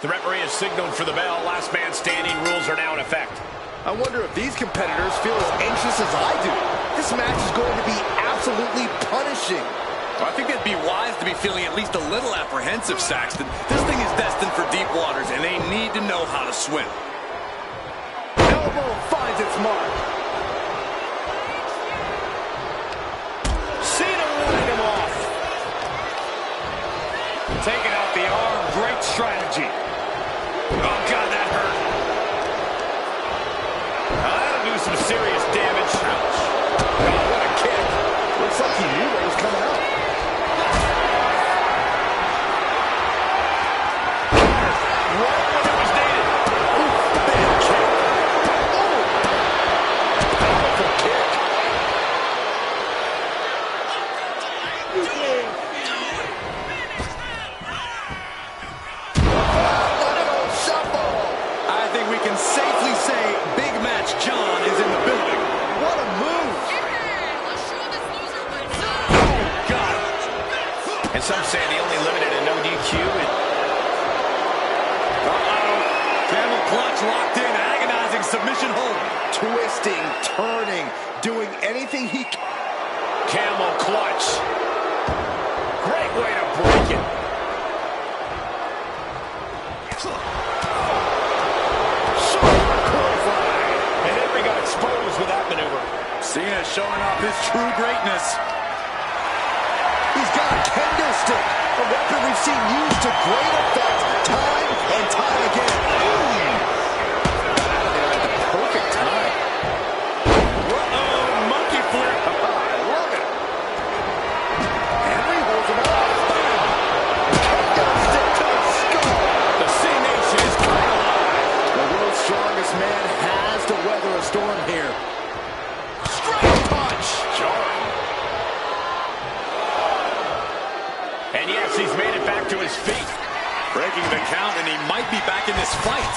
The referee has signaled for the bell. Last man standing rules are now in effect. I wonder if these competitors feel as anxious as I do. This match is going to be absolutely punishing. Well, I think it'd be wise to be feeling at least a little apprehensive, Saxton. This thing is destined for deep waters, and they need to know how to swim. Elbow finds its mark. Cena running him off. Taking out the arm. Great strategy. Oh, God, that hurt. That'll do some serious damage. Ouch. Oh, what a kick. Looks like he knew what was coming up. Right when it was needed. Ooh, big kick. Oh, powerful kick. I think we can safely say Big Match John is in the building. What a move! Oh, God. And some say the only limited in no DQ. Camel clutch locked in, agonizing submission hold. Twisting, turning, doing anything he can. Camel clutch. Great way to break it. And Henry got exposed with that maneuver. Cena showing off his true greatness. He's got a kendo stick, a weapon we've seen used to great effect time and time again. At the perfect time. Uh-oh, monkey flip. I love it. Henry holds him up. Kendo stick to the skull. The C Nation is coming alive. The world's strongest man has to weather a storm here. Straight punch. Jarring. And yes, he's made it back to his feet. Breaking the count, and he might be back in this fight.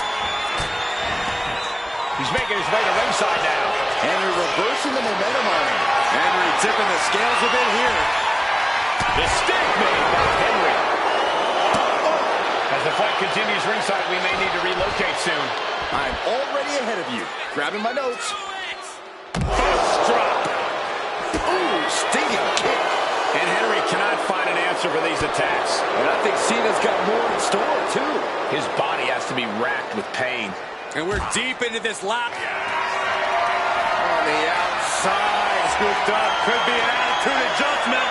He's making his way to ringside now. Henry reversing the momentum on him. Henry tipping the scales a bit here. The stick made by Henry. As the fight continues ringside, we may need to relocate soon. I'm already ahead of you. Grabbing my notes. First drop. Ooh, stinging kick. And Henry cannot find an answer for these attacks. And I think Cena's got more in store, too. His body has to be racked with pain. And we're deep into this lap. On the outside. Scooped up. Could be an attitude adjustment.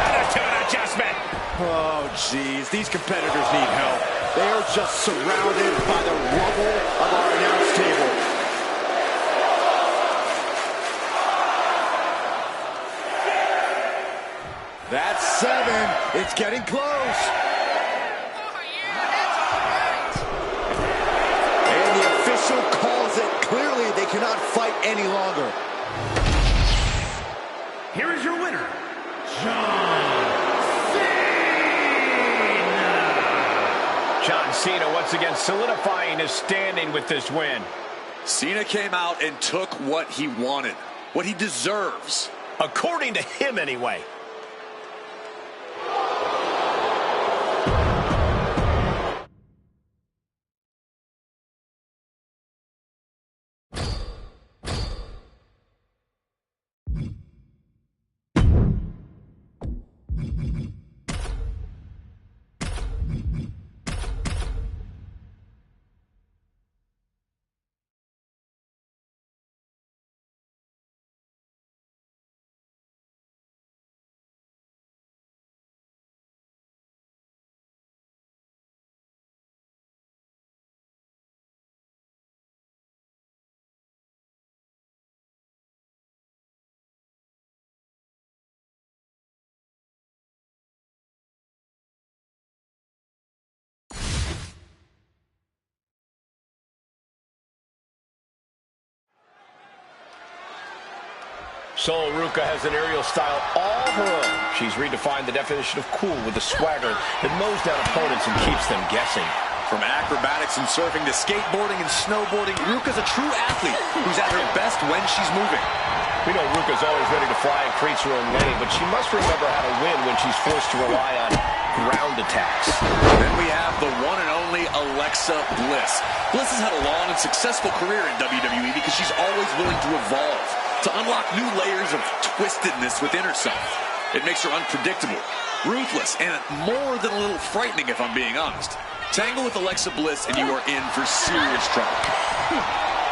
Attitude adjustment. Oh, geez. These competitors need help. They are just surrounded by the rubble of our announce table. That's 7. It's getting close. And the official calls it. Clearly, they cannot fight any longer. Here is your winner, John Cena. John Cena once again solidifying his standing with this win. Cena came out and took what he wanted, what he deserves. According to him, anyway. Sol Ruca has an aerial style all her own. She's redefined the definition of cool with a swagger that mows down opponents and keeps them guessing. From acrobatics and surfing to skateboarding and snowboarding, Ruca's a true athlete who's at her best when she's moving. We know Ruca's always ready to fly and create her own lane, but she must remember how to win when she's forced to rely on ground attacks. Then we have the one and only Alexa Bliss. Bliss has had a long and successful career in WWE because she's always willing to evolve, to unlock new layers of twistedness within herself. It makes her unpredictable, ruthless, and more than a little frightening, if I'm being honest. Tangle with Alexa Bliss and you are in for serious trouble.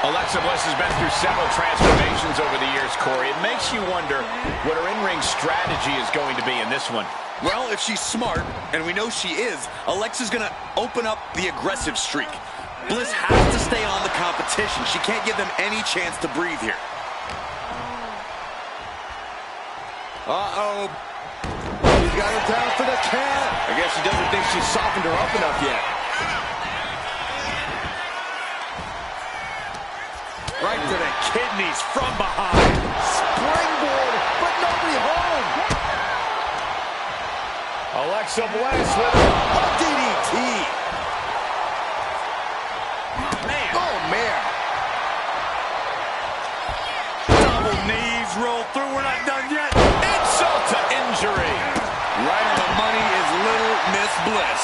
Alexa Bliss has been through several transformations over the years, Corey. It makes you wonder what her in-ring strategy is going to be in this one. Well, if she's smart, and we know she is, Alexa's going to open up the aggressive streak. Bliss has to stay on the competition. She can't give them any chance to breathe here. Uh-oh. She's got her down for the count. I guess she doesn't think she's softened her up enough yet. Right to the kidneys from behind. Springboard, but nobody home. Alexa Bliss with A DDT. Man. Oh, man. Double knees roll through. We're not done yet. insult to injury. Right on the money is Little Miss Bliss.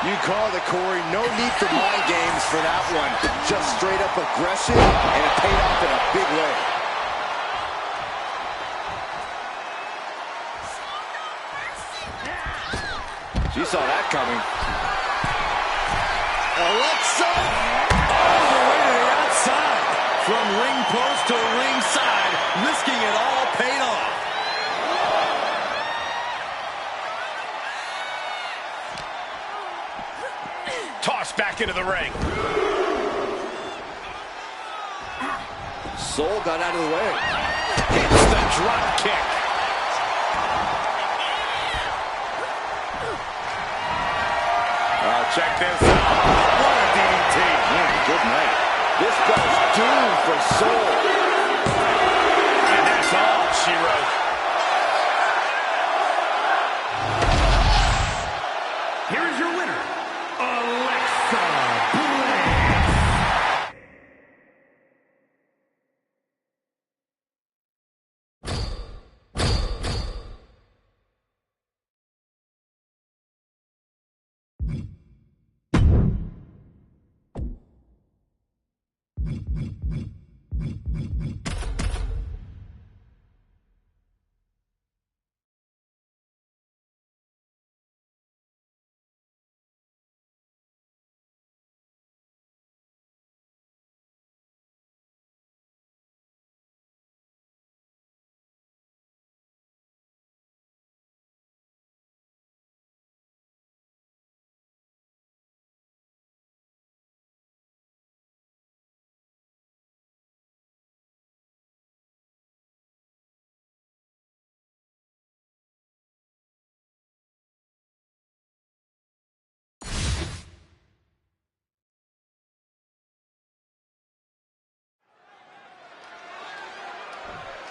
You called it, Corey. No need for mind games for that one. Just straight up aggression, and it paid off in a big way. She saw that coming. Alexa! All the way to the outside. From ring post to ringside, risking it all paid off. Tossed back into the ring. Sol got out of the way. Hits the drop kick. Check this out. What a DDT. Good night. This guy's doomed for Sol. And that's all she wrote. Here is your winner, Alexa Bliss.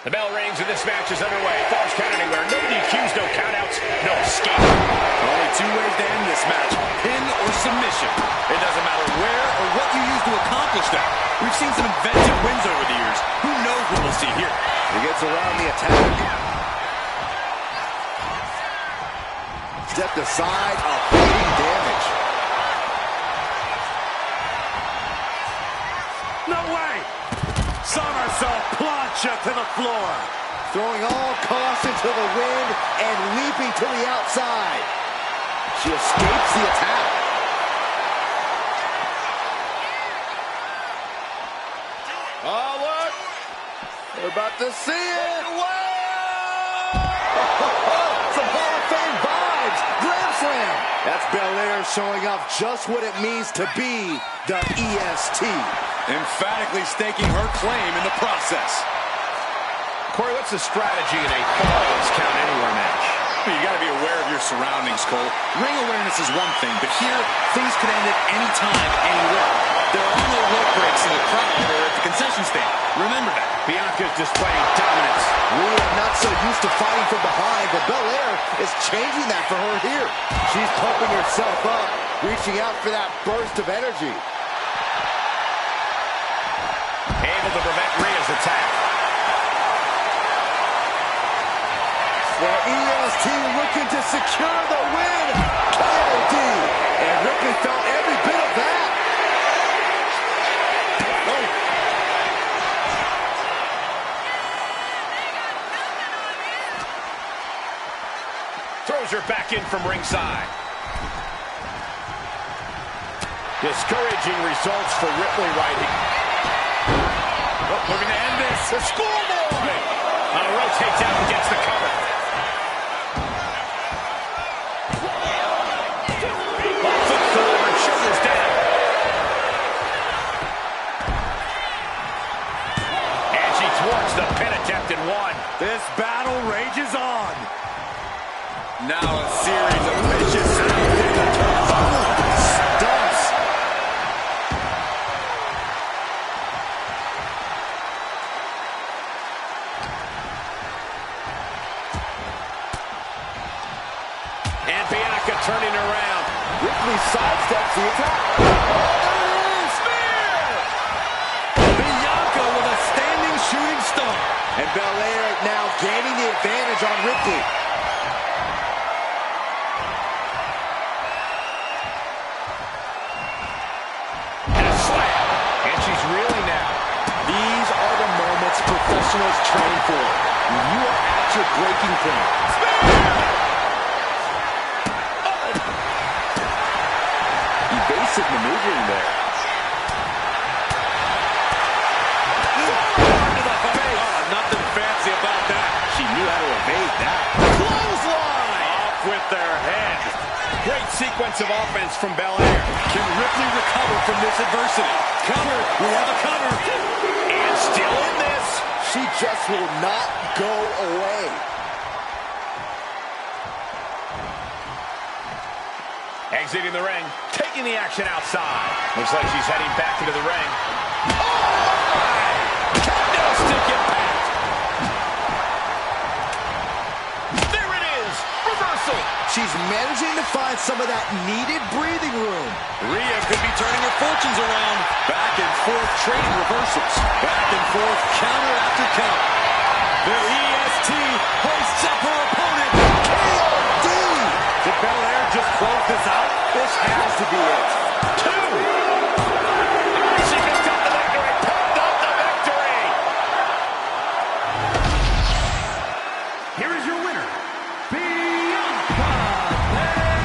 The bell rings and this match is underway. Falls count anywhere. No DQs, no countouts, no escape. Only two ways to end this match, pin or submission. It doesn't matter where or what you use to accomplish that. We've seen some inventive wins over the years. Who knows what we'll see here? He gets around the attack. Stepped aside, avoiding damage. No way! Somersault plancha to the floor. Throwing all caution to the wind and leaping to the outside. She escapes the attack. Oh, look! We're about to see it! Some Hall of Fame vibes! Grand Slam! That's Belair showing off just what it means to be the EST. Emphatically staking her claim in the process. Corey, what's the strategy in a Falls Count Anywhere match? You got to be aware of your surroundings, Cole. Ring awareness is one thing, but here, things could end at any time, anywhere. There are no rope breaks in the crowd or at the concession stand. Remember that. Bianca's displaying dominance. Rhea not so used to fighting from behind, but Belair is changing that for her here. She's pumping herself up, reaching out for that burst of energy. Able to prevent Rhea's attack. The EST looking to secure the win. KOD. And Ripley felt every bit of that. Oh. Throws her back in from ringside. Discouraging results for Ripley right here. Oh, looking to end this. The schoolboy. Rotates out and gets the cover. Foot forward, shoulders down. And she thwarts the pin attempt in one. This battle rages on. Now a series of vicious stomps. And Bianca turning around. Ripley sidesteps the attack. Spear! Bianca with a standing shooting star. And Belair now gaining the advantage on Ripley. And a slam. And she's reeling now. These are the moments professionals train for. When you are at your breaking point. Evasive maneuvering there. Nothing fancy about that. She knew how to evade that. Clothesline. Off with their head. Great sequence of offense from Belair. Can Ripley recover from this adversity? Cover. We have a cover. And still in this. She just will not go away. Exiting the ring, taking the action outside. Looks like she's heading back into the ring. Oh, my! Candlestick impact. There it is. Reversal. She's managing to find some of that needed breathing room. Rhea could be turning her fortunes around. Back and forth trading reversals. Back and forth, counter after counter. The EST hoists up her opponent. KOD! Did Belair just close this out? This has to be it. Two. She picked up the victory. Picked up the victory. Here is your winner, Bianca Belair.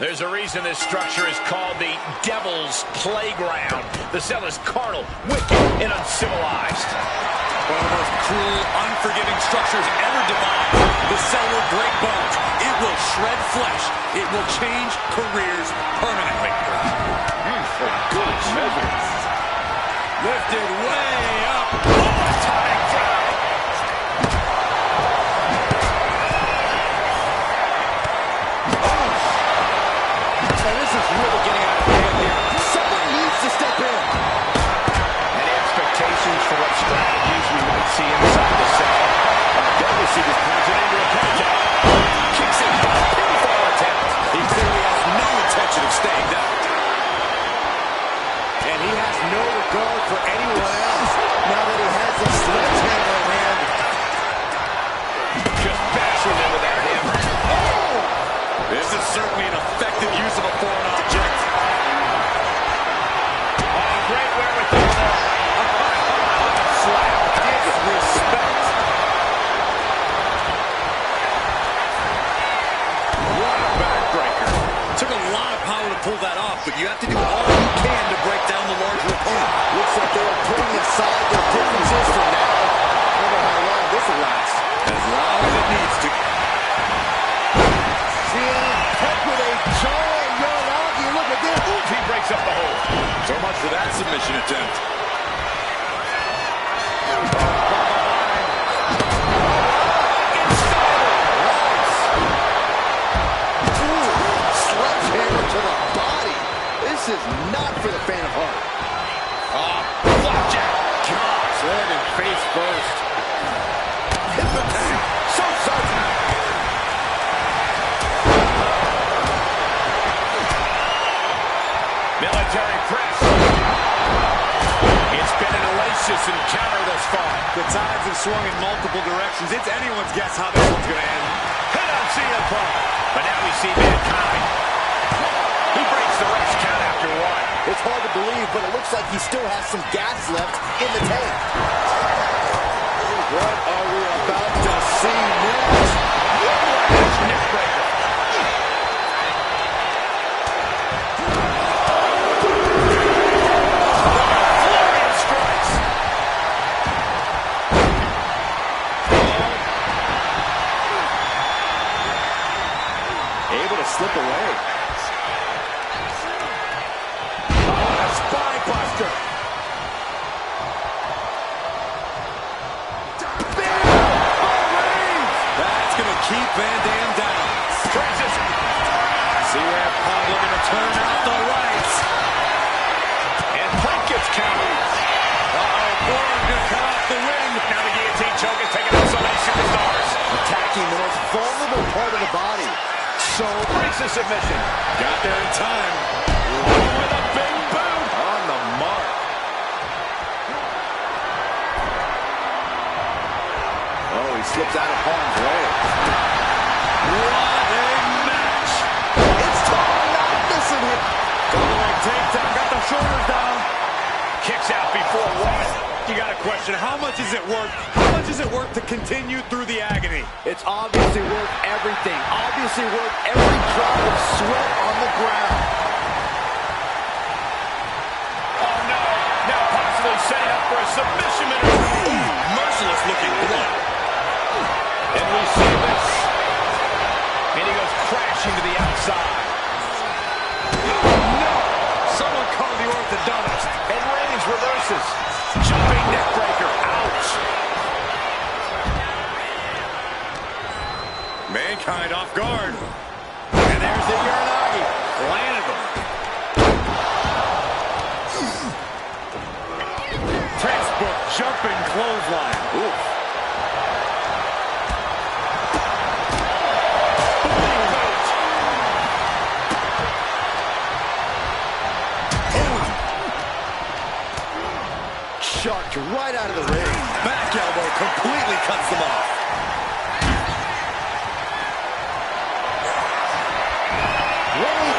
There's a reason this structure is called the Devil's Playground. The cell is carnal, wicked, and uncivilized. One of the most cruel, unforgiving structures ever devised. The cell will break bones. It will shred flesh. It will change careers permanently. For good measure. Lifted way up. Atomic drop. And this is really getting out of hand here. Someone needs to step in. Any expectations for what strategies we might see inside the cell? There we see this plunging into a contact. Kicks it by a pinfall attempt. He clearly has no intention of staying down. And he has no regard for anyone else now that he has the sledgehammer in hand. Just bashing them with that hammer. Oh! This is certainly an effective use of a foreign object. Oh, great wherewithal there. Slap. Disrespect. What a backbreaker. Took a lot of power to pull that off, but you have to do all you can to break down the larger opponent. Looks like they are putting aside their differences for now. I don't know how long this will last. As long as it needs to. CM Punk with a giant Uranagi. Look at this. Ooh, he breaks up the hold. So much for that submission attempt. Sledgehammer to the body. This is not for the faint of heart. Flapjack. Gosh, head and face first. Hip attack. So sudden. Military press. It's been an hellacious encounter thus far. The tides have swung in multiple directions. It's anyone's guess how this one's going to end. Hit on CM Punk. But now we see Mankind. He breaks the ref's count after one. It's hard to believe, but it looks like he still has some gas left in the tank. What are we about to see next? Neckbreaker. Flurry of strikes. Able to slip away. Spine buster. That's going to keep Van Dam down. Transition. CM Punk looking to turn out the lights. And Punk gets countered. Borg going to cut off the wind. Now the guillotine choke is taking out so many superstars. Attacking the most vulnerable part of the body. So breaks the submission. Got there in time. With a big boot. On the mark. Oh, he slips out of harm's way. What a match. It's Tom not missing him. Double leg takedown. Got the shoulders down. Kicks out before one. You got a question. How much is it worth? How much is it worth to continue through the agony? It's obviously worth everything. Obviously worth every drop of sweat on the ground. Oh no. Now possibly setting up for a submission maneuver. Merciless looking blood. And we see this. And he goes crashing to the outside. No! Someone called the orthodontist. And Reigns reverses. Jumping neckbreaker. Ouch. Mankind off guard. And there's the Uranagi. Landed them. Textbook jumping clothesline. Oof. Sharked right out of the ring. Back elbow completely cuts them off. Roman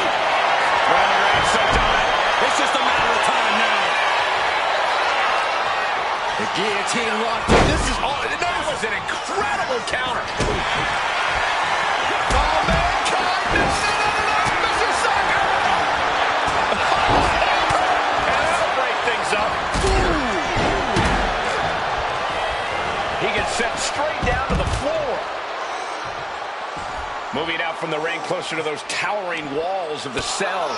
Reigns so dominant. It's just a matter of time now. The guillotine locked in. This is all. That was an incredible counter. Oh, Mankind! No, Vicious Moving out from the ring closer to those towering walls of the cell.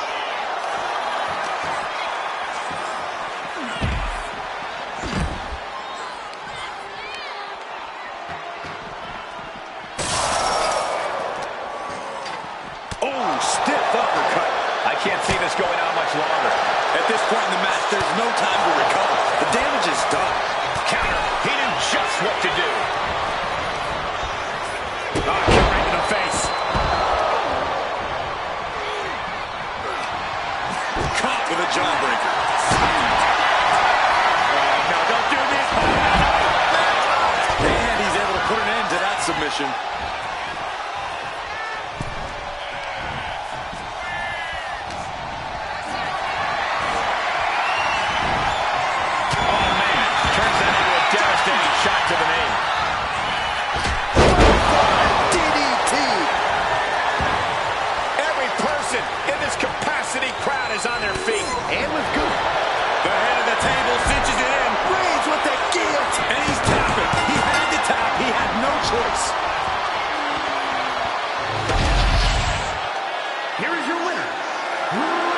Oh, stiff uppercut. I can't see this going on much longer. At this point in the match, there's no time to recover. The damage is done. Counter. He knew just what to do. Oh, kick right in the face. Caught with a jawbreaker. No, don't do this. And he's able to put an end to that submission. Shot to the name. DDT. Every person in this capacity crowd is on their feet. And with good. The head of the table cinches it in. Reigns with the guillotine. And he's tapping. He had to tap. He had no choice. Here is your winner, Roman.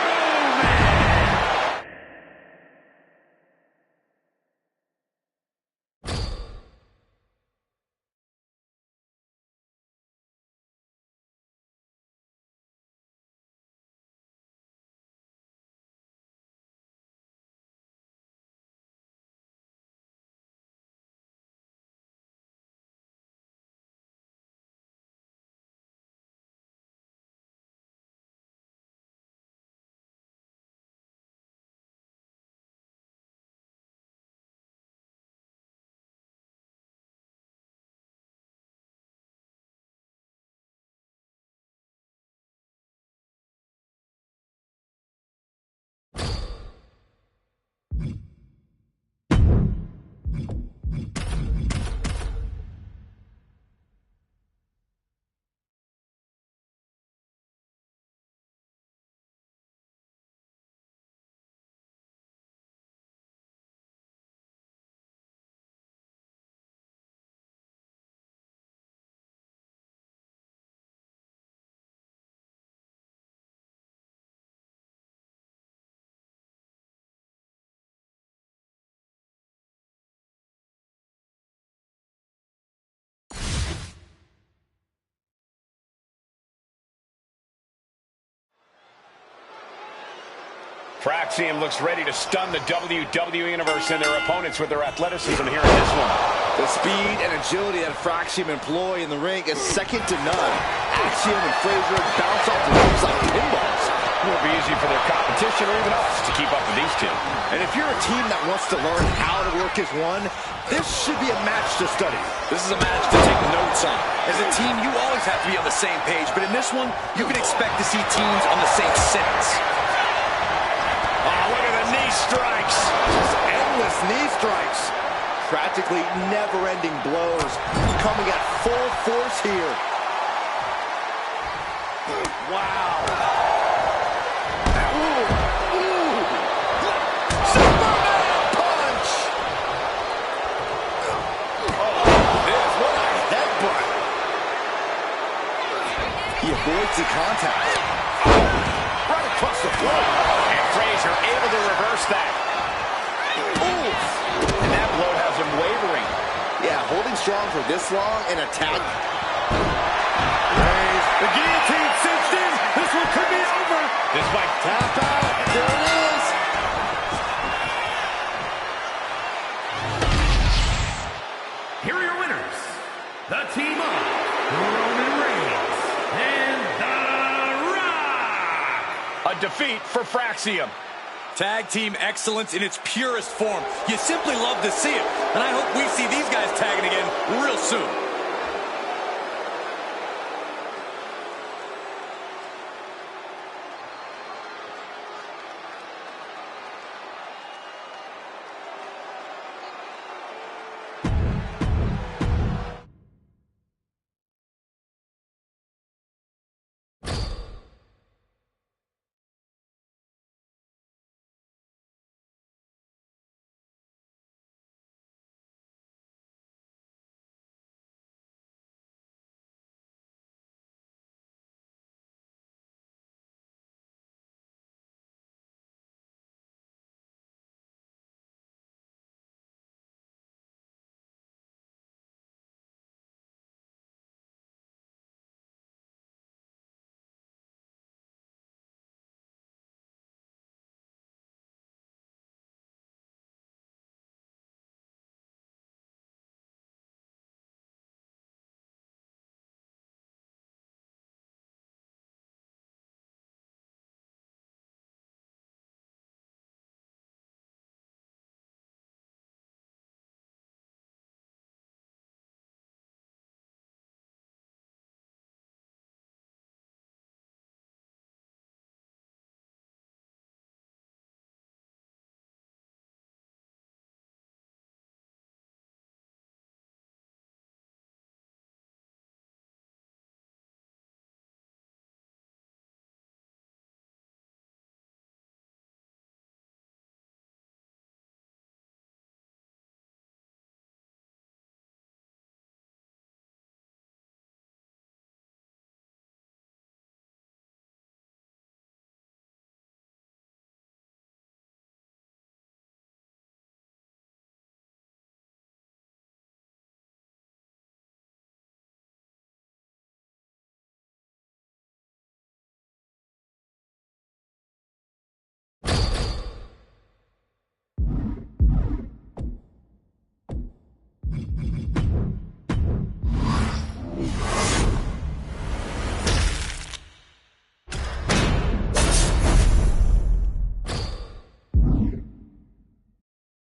Fraxium looks ready to stun the WWE Universe and their opponents with their athleticism here in this one. The speed and agility that Fraxium employ in the ring is second to none. Axiom and Frazier bounce off the ropes like pinballs. It won't be easy for their competition or even us to keep up with these two. And if you're a team that wants to learn how to work as one, this should be a match to study. This is a match to take notes on. As a team, you always have to be on the same page, but in this one, you can expect to see teams on the same sentence. Oh, look at the knee strikes. Just endless knee strikes. Practically never-ending blows coming at full force here. Wow. Ooh, ooh. Superman punch. What a headbutt. He avoids the contact. Right across the floor. And Frazier able to reverse that. Oof. And that blow has him wavering. Yeah, holding strong for this long and attack. The guillotine cinched in. This one could be over. This might Tap out. There it is. Here are your winners. The team of Roman Reigns and The Rock. a defeat for Fraxium. Tag team excellence in its purest form. You simply love to see it. And I hope we see these guys tagging again real soon.